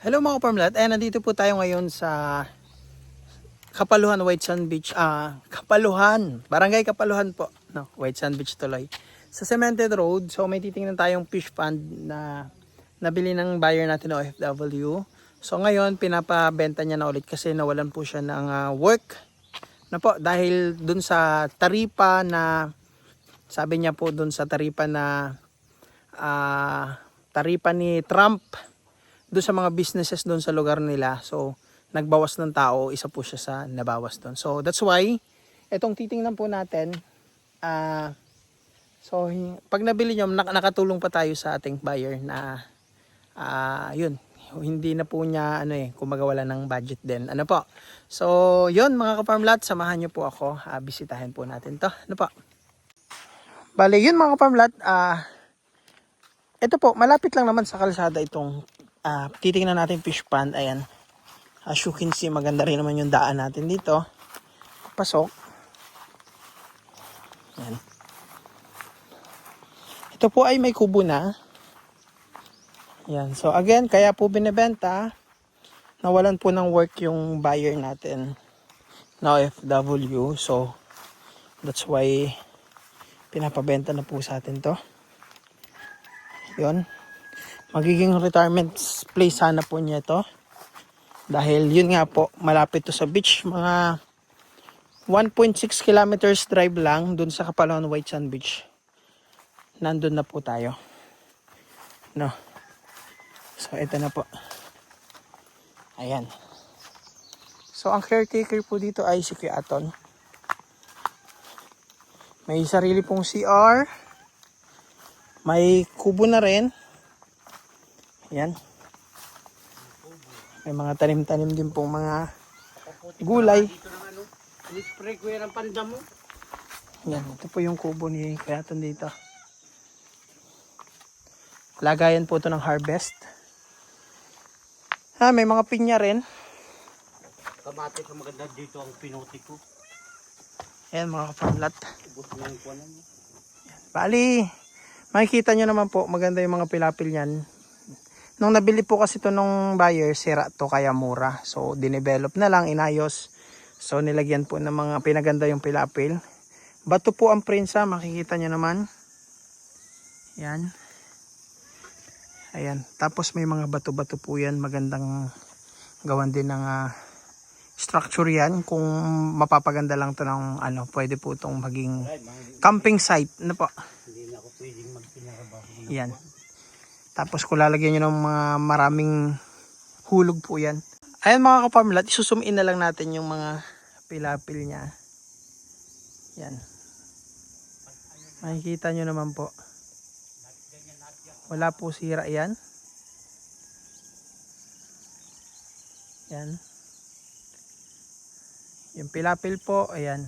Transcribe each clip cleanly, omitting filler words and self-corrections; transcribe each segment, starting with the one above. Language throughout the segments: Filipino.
Hello mga kaparmlat, nandito po tayo ngayon sa Kapaluhan, White Sand Beach. Kapaluhan, Barangay Kapaluhan po, no, White Sand Beach tuloy. Sa Cemented Road, so may titingnan tayong fish pond na nabili ng buyer natin na OFW. So ngayon, pinapabenta niya na ulit kasi nawalan po siya ng work. Na po, dahil dun sa taripa na, sabi niya po dun sa taripa na, taripa ni Trump, doon sa mga businesses doon sa lugar nila. So, nagbawas ng tao, isa po siya sa nabawas doon. So, that's why, itong titingnan po natin, so, pag nabili nyo, nakatulong pa tayo sa ating buyer na, yun, hindi na po niya, kumaga wala ng budget din. Ano po? So, yun mga kaparmlat, samahan nyo po ako, bisitahin po natin to. Ano po? Bale, yun mga kaparmlat, ito po, malapit lang naman sa kalsada itong titingnan natin fish pond. Ayan. As you can see, maganda rin naman yung daan natin dito. Pasok. Ayan. Ito po ay may kubo na. Ayan. So again, kaya po binibenta. Nawalan po ng work yung buyer natin na OFW. So that's why pinapabenta na po sa atin to. Yun. Magiging retirement place sana po niya ito. Dahil yun nga po, malapit to sa beach. Mga 1.6 kilometers drive lang dun sa Kapaluhan White Sand Beach. Nandun na po tayo. No. So, ito na po. Ayan. So, ang caretaker po dito ay si Kuya Aton. May sarili pong CR. May kubo na rin. Ayan. May mga tanim-tanim din pong mga gulay. Spray ko yan ang pandam mo. Yan, ito po yung kubo ni Kuyaton dito. Lagayan po ito ng harvest. May mga pinya rin. Kamati ka maganda dito ang pinuti ko. Ayan mga kaparmlat. Ubus mo yung kuwanan mo. Bali, makikita nyo naman po, maganda yung mga pilapil yan. Nung nabili po kasi ito nung buyer, sira to kaya mura. So, dinevelop na lang, inayos. So, nilagyan po ng mga pinaganda yung pilapil. Bato po ang prinsa, makikita nyo naman. Yan. Ayan. Tapos may mga bato-bato po yan. Magandang gawan din ng structure yan. Kung mapapaganda lang to ng pwede po itong maging camping site. Ano po? Hindi na ako pwedeng magpinarabaho. Yan. Tapos kung lalagyan nyo ng mga maraming hulog po yan. Ayan mga kaparmlat, isuzoom in na lang natin yung mga pilapil niya. Yan. Makikita nyo naman po. Wala po sira yan. Yan. Yung pilapil po, ayan.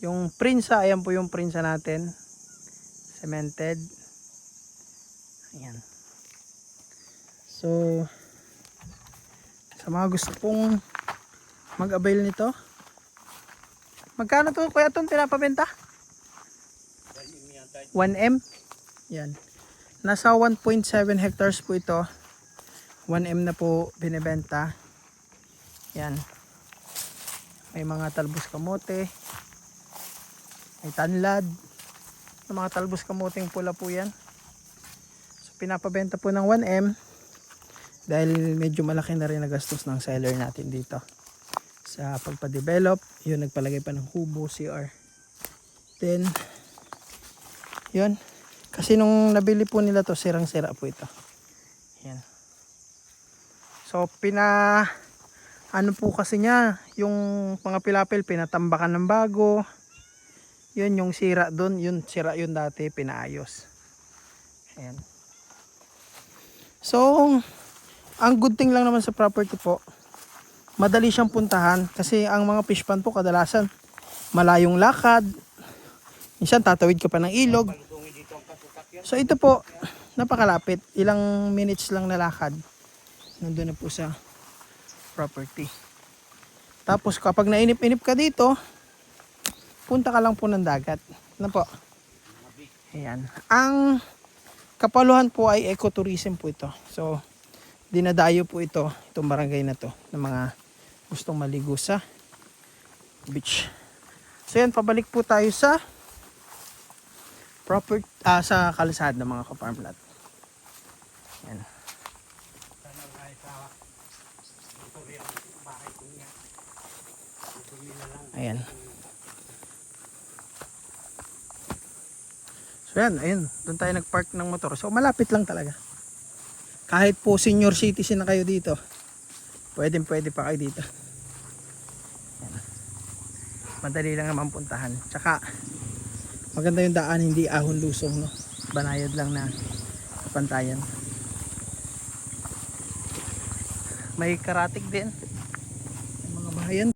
Yung prinsa, ayan po yung prinsa natin. Cemented. Ayan. So, sa mga gusto pong mag-avail nito, magkano to kuya itong pinapabenta? 1M? Yan. Nasa 1.7 hectares po ito. 1M na po binibenta. Yan. May mga talbos kamote. May tanlad. May mga talbos kamoteng pula po yan. So, pinapabenta po ng 1M. Dahil medyo malaki na rin na gastos ng seller natin dito. Sa pagpa-develop. Yun, nagpalagay pa ng kubo, CR. Then, yun. Kasi nung nabili po nila to, sirang-sira po ito. Yan. So, ano po kasi niya, yung mga pilapil, pinatambakan ng bago. Yun, yung sira doon, yun, sira yun dati, pinaayos. Ayan. So, ang good thing lang naman sa property po, madali siyang puntahan. Kasi ang mga fish pond po, kadalasan, malayong lakad. Minsan, tatawid ka pa ng ilog. So, ito po, napakalapit. Ilang minutes lang na lakad. Nandun na po sa property. Tapos, kapag nainip-inip ka dito, punta ka lang po ng dagat. Ano po? Ayan. Ang Kapaluhan po ay ecotourism po ito. So, dinadayo po itong barangay na to ng mga gustong maligo sa beach. So yan, pabalik po tayo sa sa kalsada ng mga ka-farm lot. Yan. Ayan. So yan, ayun, doon tayo nagpark ng motor. So malapit lang talaga. Kahit po senior citizen na kayo dito, pwede pa kayo dito. Yan. Madali lang naman puntahan. Tsaka maganda yung daan, hindi ahon lusong, no? Banayad lang na pantayan. May karatig din. Yung mga bahayan.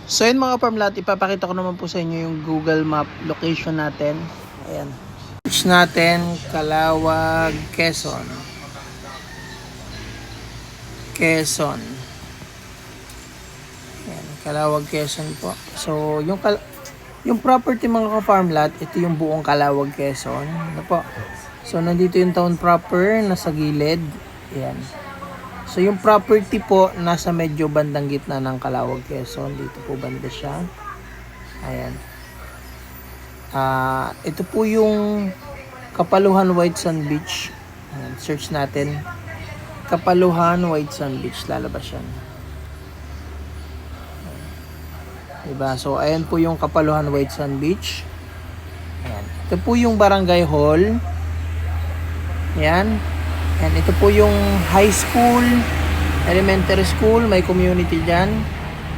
So yun mga farm lot, ipapakita ko naman po sa inyo yung Google Map location natin. Ayan. Search natin, Calawag, Quezon. Quezon. Ayan, Calawag, Quezon po. So yung property mga ka-farm lot, ito yung buong Calawag, Quezon. Ano po? So nandito yung town proper, nasa gilid. Ayan. So yung property po nasa medyo bandang gitna ng Calawag, Quezon. Dito po banda siya. Ayan. Ito po yung Kapaluhan White Sand Beach. Ayan, search natin. Kapaluhan White Sand Beach, lalabas yan. Diba? So ayan po yung Kapaluhan White Sand Beach. Ayan. Ito po yung Barangay Hall. Ayan. And ito po yung high school, elementary school, may community dyan.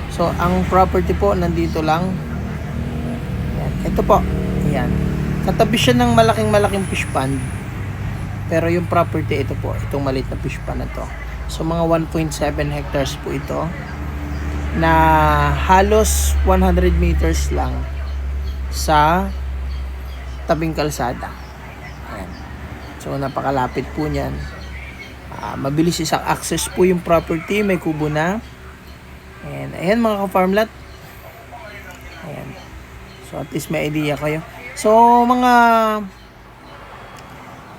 So, ang property po, nandito lang. Ayan. Ito po. Ayan. Katabi siya ng malaking fish pond. Pero yung property, ito po. Itong maliit na fish pond na to. So, mga 1.7 hectares po ito. Na halos 100 meters lang sa tabing kalsada. Ayan. So napakalapit po niyan. Mabilis isang access po yung property, may kubo na. Ayan mga ka-farm lot. Ayan. So at least may idea kayo. So mga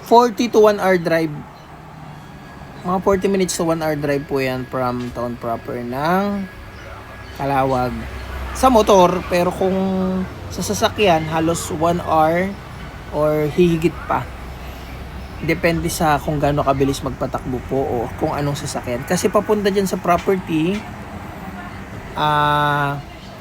40 to 1 hour drive. Mga 40 minutes to 1 hour drive po yan from town proper ng Calawag. Sa motor, pero kung sa sasakyan, halos 1 hour or hihigit pa. Depende sa kung gaano kabilis magpatakbo po o kung anong sasakyan. Kasi papunta dyan sa property,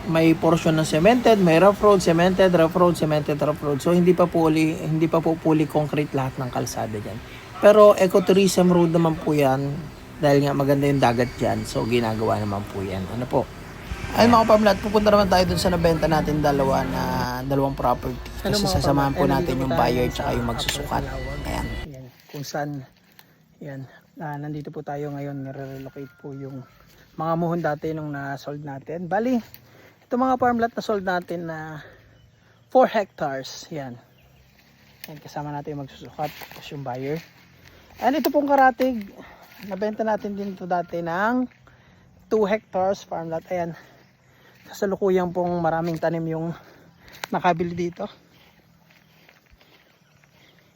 may portion ng cemented, may rough road, cemented, rough road, cemented, rough road. So hindi pa po fully concrete lahat ng kalsada dyan. Pero ecotourism road naman po yan dahil nga maganda yung dagat dyan. So ginagawa naman po yan. Ano po? Ay mga pamlat, pupunta naman tayo dun sa nabenta natin dalawang property. Kasi sasamahan po natin yung buyer tsaka yung magsusukat. Ayan. Kung saan, yan, nandito po tayo ngayon, nire-relocate po yung mga muhon dati nung na-sold natin. Bali, ito mga farm lot na sold natin na 4 hectares, yan. Yan, kasama natin yung magsusukat, tapos yung buyer. And ito pong karatig, nabenta natin din ito dati ng 2 hectares farm lot. Ayan, kasalukuyang pong maraming tanim yung nakabili dito.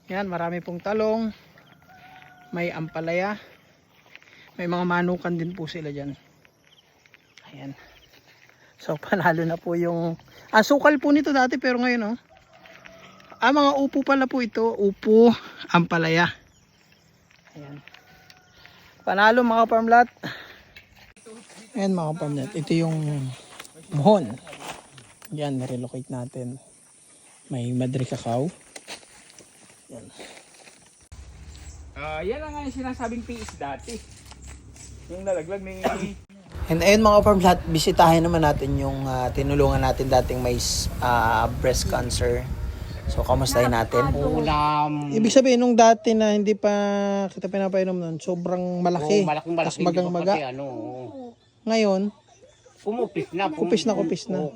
Yan, marami pong talong, may ampalaya, may mga manukan din po sila dyan. Ayan. So panalo na po yung sukal po nito dati, pero ngayon mga upo pala po ito, upo, ampalaya. Ayan. Panalo mga farm lot. Ayan mga farm lot, ito yung muhon. Yan, relocate natin. May Madre Cacao. Yan. Yan lang nga yung sinasabing PS dati. Yung nalaglag may... And ayun mga farm lot, bisitahin naman natin yung tinulungan natin dating may breast cancer. So kamustahin natin. Ulam. Ibig sabihin nung dati na hindi pa kita pinapainom nun, sobrang malaki. Malaking Tas magang-maga. Ngayon, Kupis na.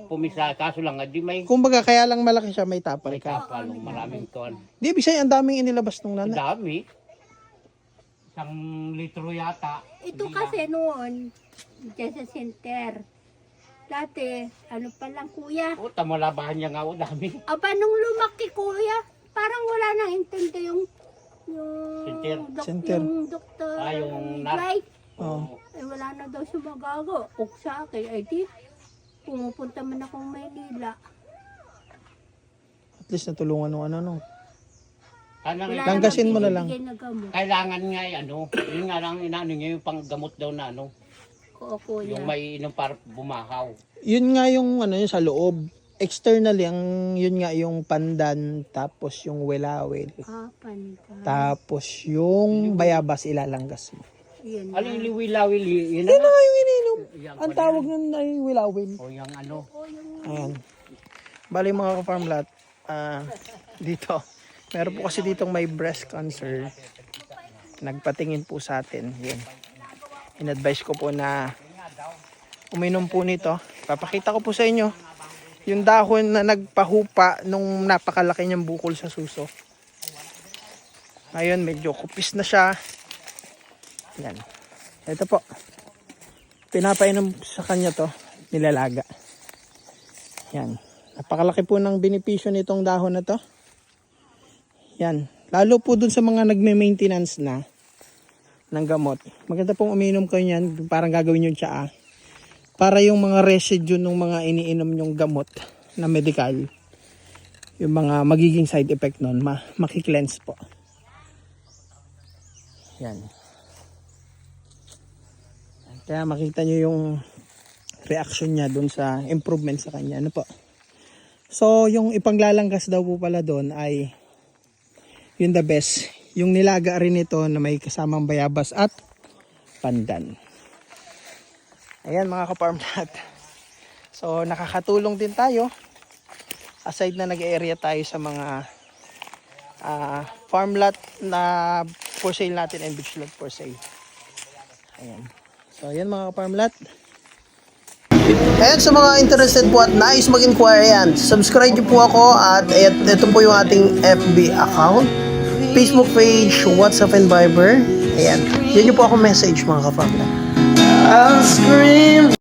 Pumisa, kaso lang, di may kumbaga kaya lang malaki siya, may tapal ka. kapal, maraming ton. Di ibig sabihin, ang daming inilabas nung Ang nanay. dami. 1 litro yata. Ito kasi noon, dyan sa center. Dati, ano pa lang kuya. O, tamalabahan niya nga o, dami. Aba, nung lumaki kuya, parang wala nang intindi yung Center. Center. Yung doktor, Yung nurse. Dwight, Oh. ay wala na daw siya magago. Sa akin, ay di, pumupunta man akong Maynila. At least natulungan ng ano, no. Kailangan, Wala Langgasin mo na lang. bibigay na gamot. kailangan nga yun nga lang inaano niya yung panggamot daw na Oo, kuya. yung may inom para bumahaw. Yun nga yung ano yun sa loob. Externally, yun nga yung pandan, tapos yung welawel, Panta. tapos yung bayabas ilalanggas mo. Yun Ano na. yung liwilawil yun Yun na na? nga yung ininom. Yan Ang pala tawag yan. nun ay welawel. O yung ano. Ayan. Bali mga ka-farm lot, dito. Meron po kasi ditong may breast cancer. Nagpatingin po sa atin. Yun. In-advise ko po na uminom po nito. Papakita ko po sa inyo yung dahon na nagpahupa nung napakalaki niyang bukol sa suso. Ngayon medyo kupis na siya. Yan. Ito po. Pinapainom sa kanya to. Nilalaga. Yan. Napakalaki po ng benepisyo nitong dahon na to. Yan. Lalo po dun sa mga nagme-maintenance na ng gamot. Maganda pong uminom kayo niyan. Parang gagawin yung tsaa. Para yung mga residue ng mga iniinom yung gamot na medical, yung mga magiging side effect nun, makiklense po. Yan. Kaya makita nyo yung reaction niya dun sa improvement sa kanya. Ano po? So, yung ipanglalangkas daw po pala doon ay yung the best. Yung nilaga rin ito na may kasamang bayabas at pandan. Ayan mga ka-farm lot. So, nakakatulong din tayo. Aside na nag-area tayo sa mga farm lot na for sale natin and beach lot for sale. Ayan. So, ayan mga ka-farm lot. Ayan, sa mga interested po at nais mag-inquire yan, subscribe niyo po ako at ito po yung ating FB account, Facebook page, WhatsApp and Viber. Ayan, yan niyo po ako message mga ka-farm lot. I'll scream